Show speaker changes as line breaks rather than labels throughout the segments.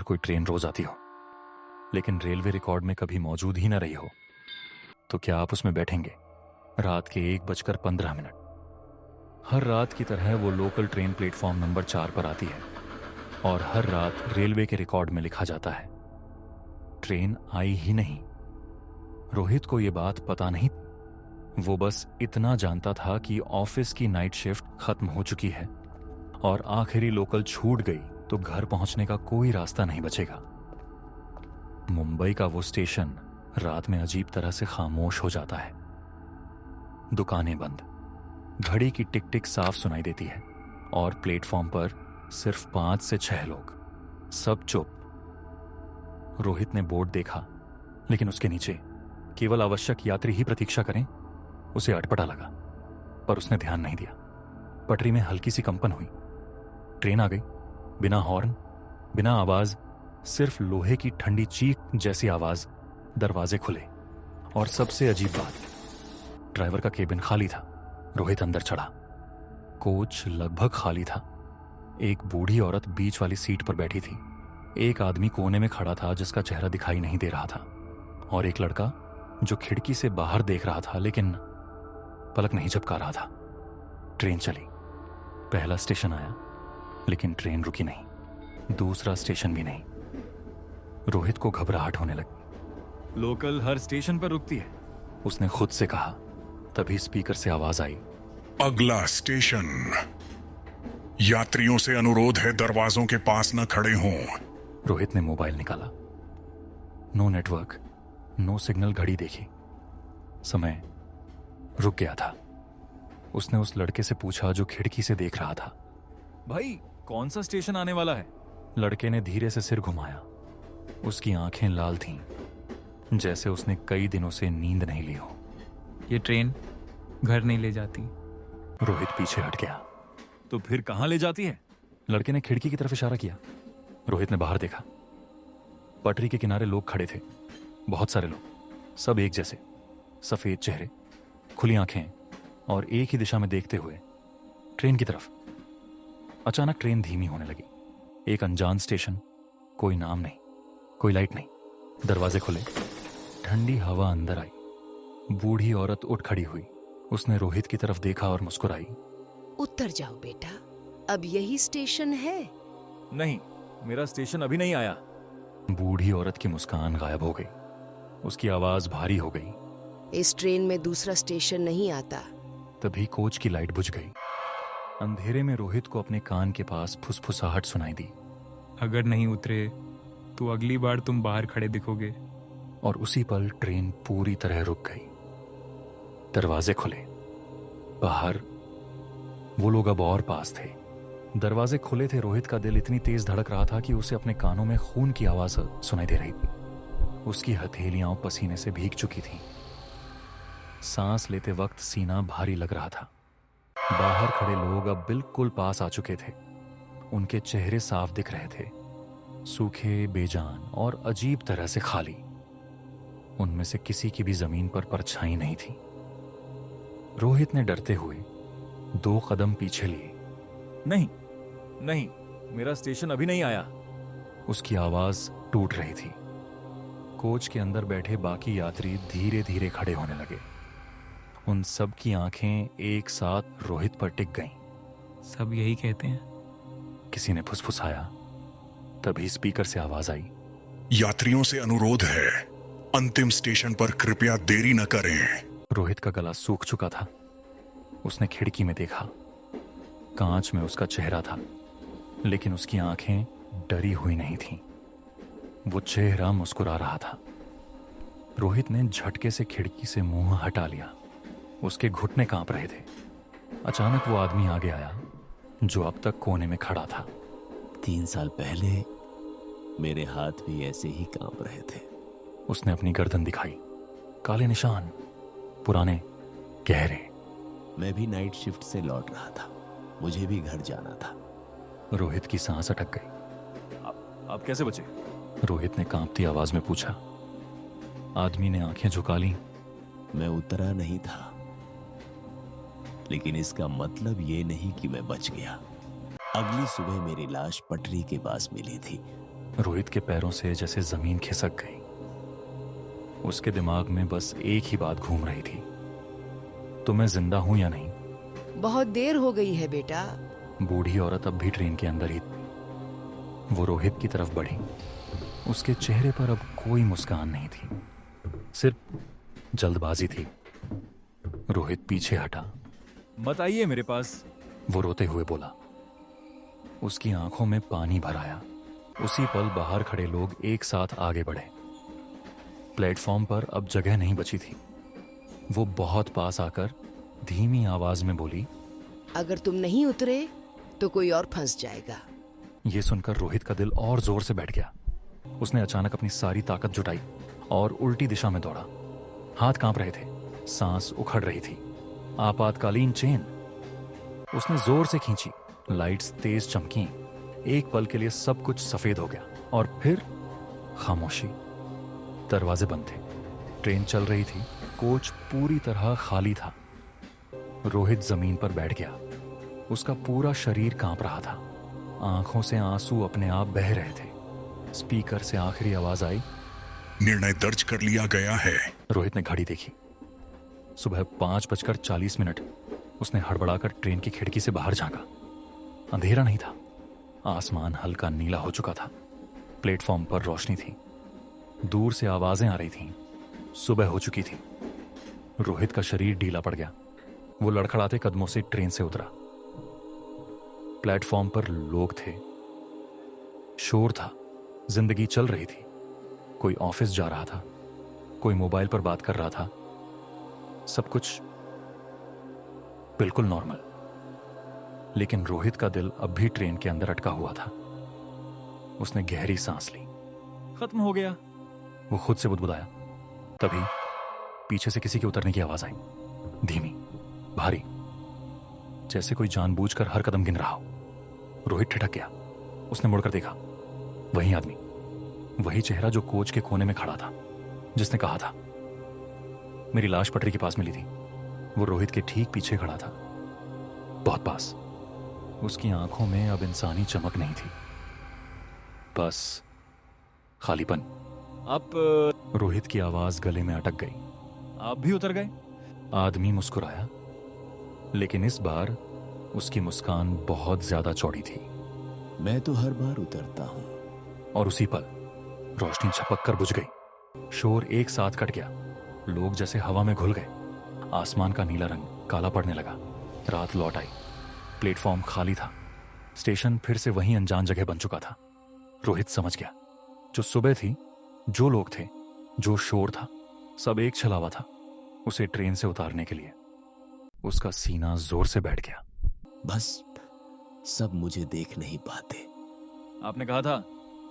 कोई ट्रेन रोज आती हो, लेकिन रेलवे रिकॉर्ड में कभी मौजूद ही न रही हो, तो क्या आप उसमें बैठेंगे? रात के 1:15। हर रात की तरह वो लोकल ट्रेन प्लेटफॉर्म नंबर 4 पर आती है और हर रात रेलवे के रिकॉर्ड में लिखा जाता है, ट्रेन आई ही नहीं। रोहित को ये बात पता नहीं। वो बस इतना जानता था कि ऑफिस की नाइट शिफ्ट खत्म हो चुकी है और आखिरी लोकल छूट गई तो घर पहुंचने का कोई रास्ता नहीं बचेगा। मुंबई का वो स्टेशन रात में अजीब तरह से खामोश हो जाता है। दुकानें बंद, घड़ी की टिक टिक साफ सुनाई देती है और प्लेटफॉर्म पर सिर्फ 5 से 6 लोग, सब चुप। रोहित ने बोर्ड देखा, लेकिन उसके नीचे केवल आवश्यक यात्री ही प्रतीक्षा करें। उसे अटपटा लगा, पर उसने ध्यान नहीं दिया। पटरी में हल्की सी कंपन हुई। ट्रेन आ गई, बिना हॉर्न, बिना आवाज, सिर्फ लोहे की ठंडी चीख जैसी आवाज। दरवाजे खुले और सबसे अजीब बात, ड्राइवर का केबिन खाली था। रोहित अंदर चढ़ा। कोच लगभग खाली था। एक बूढ़ी औरत बीच वाली सीट पर बैठी थी। एक आदमी कोने में खड़ा था जिसका चेहरा दिखाई नहीं दे रहा था, और एक लड़का जो खिड़की से बाहर देख रहा था लेकिन पलक नहीं झपका रहा था। ट्रेन चली। पहला स्टेशन आया, लेकिन ट्रेन रुकी नहीं। दूसरा स्टेशन भी नहीं। रोहित को घबराहट होने लगी। लोकल हर स्टेशन पर रुकती है, उसने खुद से कहा। तभी स्पीकर से आवाज आई,
अगला स्टेशन। यात्रियों से अनुरोध है दरवाजों के पास न खड़े हों।
रोहित ने मोबाइल निकाला। No network, no signal. घड़ी देखी, समय रुक गया था। उसने उस लड़के से पूछा जो खिड़की से देख रहा था, भाई कौन सा स्टेशन आने वाला है? लड़के ने धीरे से सिर घुमाया। उसकी आंखें लाल थीं, जैसे उसने कई दिनों से नींद नहीं ली हो।
ये ट्रेन घर नहीं ले जाती।
रोहित पीछे हट गया। तो फिर कहां ले जाती है? लड़के ने खिड़की की तरफ इशारा किया। रोहित ने बाहर देखा। पटरी के किनारे लोग खड़े थे, बहुत सारे लोग, सब एक जैसे, सफेद चेहरे, खुली आंखें और एक ही दिशा में देखते हुए ट्रेन की तरफ। अचानक ट्रेन धीमी होने लगी। एक अनजान स्टेशन, कोई नाम नहीं, कोई लाइट नहीं। दरवाजे खुले, ठंडी हवा अंदर आई। बूढ़ी औरत उठ खड़ी हुई। उसने रोहित की तरफ देखा और मुस्कुराई।
उतर जाओ बेटा, अब यही स्टेशन है।
नहीं, मेरा स्टेशन अभी नहीं आया। बूढ़ी औरत की मुस्कान गायब हो गई। उसकी आवाज भारी हो गई।
इस ट्रेन में दूसरा स्टेशन नहीं आता।
तभी कोच की लाइट बुझ गई। अंधेरे में रोहित को अपने कान के पास फुसफुसाहट सुनाई दी।
अगर नहीं उतरे तो अगली बार तुम बाहर खड़े दिखोगे।
और उसी पल ट्रेन पूरी तरह रुक गई। दरवाजे खुले। बाहर वो लोग अब और पास थे। दरवाजे खुले थे। रोहित का दिल इतनी तेज धड़क रहा था कि उसे अपने कानों में खून की आवाज सुनाई दे रही थी। उसकी हथेलियां पसीने से भीग चुकी थीं। सांस लेते वक्त सीना भारी लग रहा था। बाहर खड़े लोग अब बिल्कुल पास आ चुके थे। उनके चेहरे साफ दिख रहे थे, सूखे, बेजान और अजीब तरह से खाली। उनमें से किसी की भी जमीन पर परछाई नहीं थी। रोहित ने डरते हुए 2 कदम पीछे लिए। नहीं नहीं, मेरा स्टेशन अभी नहीं आया। उसकी आवाज टूट रही थी। कोच के अंदर बैठे बाकी यात्री धीरे धीरे खड़े होने लगे। उन सब की आंखें एक साथ रोहित पर टिक गईं।
सब यही कहते हैं,
किसी ने फुसफुसाया। तभी स्पीकर से आवाज आई,
यात्रियों से अनुरोध है, अंतिम स्टेशन पर कृपया देरी न करें।
रोहित का गला सूख चुका था। उसने खिड़की में देखा। कांच में उसका चेहरा था, लेकिन उसकी आंखें डरी हुई नहीं थीं। वो चेहरा मुस्कुरा रहा था। रोहित ने झटके से खिड़की से मुंह हटा लिया। उसके घुटने कांप रहे थे। अचानक वो आदमी आगे आया जो अब तक कोने में खड़ा था।
3 साल पहले मेरे हाथ भी ऐसे ही कांप रहे थे।
उसने अपनी गर्दन दिखाई। काले निशान, पुराने, गहरे।
मैं भी नाइट शिफ्ट से लौट रहा था। मुझे भी घर जाना था।
रोहित की सांस अटक गई। आप कैसे बचे? रोहित ने कांपती आवाज में पूछा। आदमी ने आंखें झुका ली।
मैं उतरा नहीं था, लेकिन इसका मतलब ये नहीं कि मैं बच गया। अगली सुबह मेरी लाश पटरी के पास मिली थी।
रोहित के पैरों से जैसे जमीन खिसक गई। उसके दिमाग में बस एक ही बात घूम रही थी, तो मैं जिंदा हूं या नहीं।
बहुत देर हो गई है बेटा।
बूढ़ी औरत अब भी ट्रेन के अंदर ही थी। वो रोहित की तरफ बढ़ी। उसके चेहरे पर अब कोई मुस्कान नहीं थी, सिर्फ जल्दबाजी थी। रोहित पीछे हटा।
मत आइए मेरे पास।
वो रोते हुए बोला। उसकी आंखों में पानी भर आया। उसी पल बाहर खड़े लोग एक साथ आगे बढ़े। प्लेटफॉर्म पर अब जगह नहीं बची थी। वो बहुत पास आकर धीमी आवाज में बोली,
अगर तुम नहीं उतरे तो कोई और फंस जाएगा।
ये सुनकर रोहित का दिल और जोर से बैठ गया। उसने अचानक अपनी सारी ताकत जुटाई और उल्टी दिशा में दौड़ा। हाथ कांप रहे थे, सांस उखड़ रही थी। आपातकालीन चेन। उसने जोर से खींची। लाइट्स तेज चमकी। एक पल के लिए सब कुछ सफेद हो गया और फिर खामोशी। दरवाजे बंद थे। ट्रेन चल रही थी। कोच पूरी तरह खाली था। रोहित जमीन पर बैठ गया। उसका पूरा शरीर कांप रहा था। आंखों से आंसू अपने आप बह रहे थे। स्पीकर से आखिरी आवाज आई,
निर्णय दर्ज कर लिया गया है।
रोहित ने घड़ी देखी। सुबह 5:40। उसने हड़बड़ाकर ट्रेन की खिड़की से बाहर झांका। अंधेरा नहीं था। आसमान हल्का नीला हो चुका था। प्लेटफॉर्म पर रोशनी थी। दूर से आवाजें आ रही थीं। सुबह हो चुकी थी। रोहित का शरीर ढीला पड़ गया। वो लड़खड़ाते कदमों से ट्रेन से उतरा। प्लेटफॉर्म पर लोग थे। शोर था। जिंदगी चल रही थी। कोई ऑफिस जा रहा था, कोई मोबाइल पर बात कर रहा था। सब कुछ बिल्कुल नॉर्मल। लेकिन रोहित का दिल अब भी ट्रेन के अंदर अटका हुआ था। उसने गहरी सांस ली।
खत्म हो गया।
वो खुद से बुदबुदाया। तभी पीछे से किसी के उतरने की आवाज आई, धीमी, भारी, जैसे कोई जानबूझकर हर कदम गिन रहा हो। रोहित ठिठक गया। उसने मुड़कर देखा। वही आदमी, वही चेहरा जो कोच के कोने में खड़ा था, जिसने कहा था, मेरी लाश पटरी के पास मिली थी। वो रोहित के ठीक पीछे खड़ा था, बहुत पास। उसकी आंखों में अब इंसानी चमक नहीं थी, बस खालीपन।
आप
रोहित की आवाज गले में अटक गई।
आप भी उतर गए?
आदमी मुस्कुराया, लेकिन इस बार उसकी मुस्कान बहुत ज्यादा चौड़ी थी।
मैं तो हर बार उतरता हूं।
और उसी पल रोशनी झपक कर बुझ गई। शोर एक साथ कट गया। लोग जैसे हवा में घुल गए। आसमान का नीला रंग काला पड़ने लगा। रात लौट आई। प्लेटफॉर्म खाली था। स्टेशन फिर से वही अनजान जगह बन चुका था। रोहित समझ गया, जो सुबह थी, जो लोग थे, जो शोर था, सब एक छलावा था उसे ट्रेन से उतारने के लिए। उसका सीना जोर से बैठ गया।
बस सब मुझे देख नहीं पाते।
आपने कहा था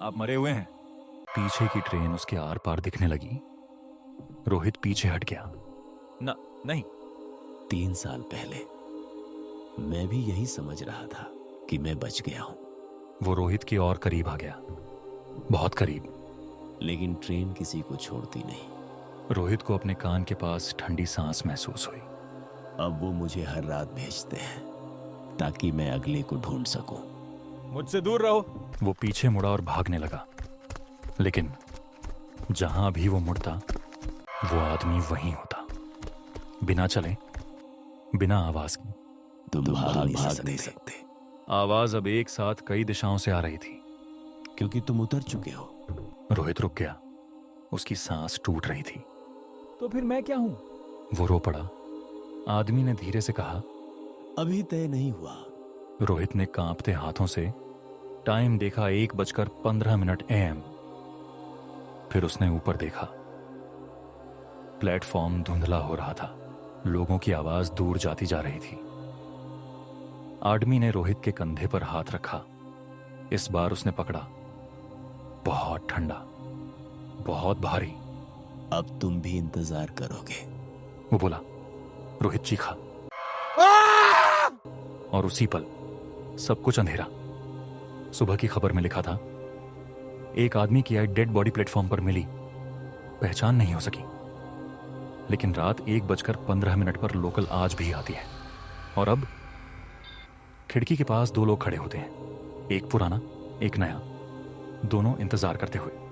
आप मरे हुए हैं।
पीछे की ट्रेन उसके आर पार दिखने लगी। रोहित पीछे हट गया।
ना, नहीं।
3 साल पहले मैं भी यही समझ रहा था कि मैं बच गया हूं।
वो रोहित के और करीब आ गया, बहुत करीब।
लेकिन ट्रेन किसी को छोड़ती नहीं।
रोहित को अपने कान के पास ठंडी सांस महसूस हुई।
अब वो मुझे हर रात भेजते हैं ताकि मैं अगले को ढूंढ सकूं।
मुझसे दूर रहो।
वो पीछे मुड़ा और भागने लगा, लेकिन जहां भी वो मुड़ता, वो आदमी वहीं होता, बिना चले, बिना आवाज की।
तुम भाग नहीं सकते
आवाज अब एक साथ कई दिशाओं से आ रही थी।
क्योंकि तुम उतर चुके हो।
रोहित रुक गया। उसकी सांस टूट रही थी।
तो फिर मैं क्या हूं?
वो रो पड़ा। आदमी ने धीरे से कहा,
अभी तय नहीं हुआ।
रोहित ने कांपते हाथों से टाइम देखा, 1:15 AM। फिर उसने ऊपर देखा। प्लेटफॉर्म धुंधला हो रहा था। लोगों की आवाज दूर जाती जा रही थी। आदमी ने रोहित के कंधे पर हाथ रखा। इस बार उसने पकड़ा। बहुत ठंडा, बहुत भारी।
अब तुम भी इंतजार करोगे।
वो बोला। रोहित चीखा। और उसी पल सब कुछ अंधेरा। सुबह की खबर में लिखा था, एक आदमी की आई डेड बॉडी प्लेटफॉर्म पर मिली, पहचान नहीं हो सकी। लेकिन रात 1:15 पर लोकल आज भी आती है। और अब खिड़की के पास 2 लोग खड़े होते हैं, एक पुराना, एक नया। दोनों इंतजार करते हुए।